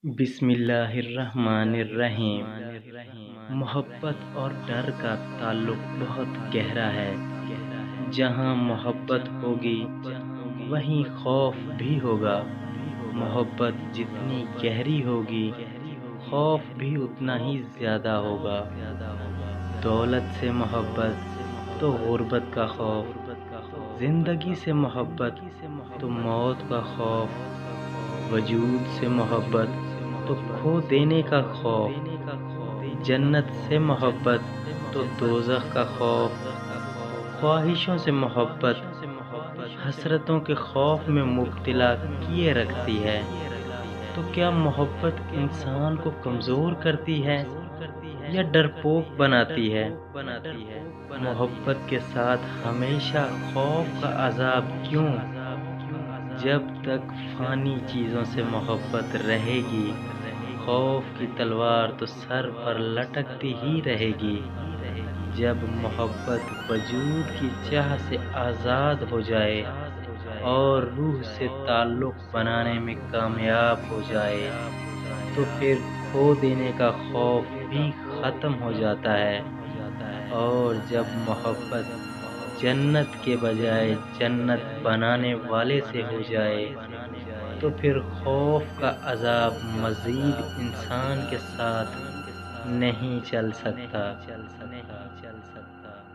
बिस्मिल्लाहिर्रहमानिर्रहीम। मोहब्बत और डर का ताल्लुक बहुत गहरा है। जहाँ मोहब्बत होगी वहीं खौफ भी होगा। मोहब्बत जितनी गहरी होगी खौफ भी उतना ही ज़्यादा होगा। दौलत से मोहब्बत तो गुर्बत का खौफ, जिंदगी से मोहब्बत तो मौत का खौफ, वजूद से मोहब्बत तो खो देने का खौफ, जन्नत से मोहब्बत तो दोज़ख का खौफ, ख्वाहिशों से मोहब्बत हसरतों के खौफ में मुब्तला किए रखती है। तो क्या मोहब्बत इंसान को कमज़ोर करती है या डरपोक बनाती है? मोहब्बत के साथ हमेशा खौफ का अज़ाब क्यों? जब तक फ़ानी चीज़ों से मोहब्बत रहेगी खौफ की तलवार तो सर पर लटकती ही रहेगी। जब मोहब्बत वजूद की चाह से आज़ाद हो जाए और रूह से ताल्लुक़ बनाने में कामयाब हो जाए तो फिर खो देने का खौफ भी ख़त्म हो जाता है। और जब मोहब्बत जन्नत के बजाय जन्नत बनाने वाले से हो जाए तो फिर खौफ का अज़ाब मज़ीद इंसान के साथ नहीं चल सकता।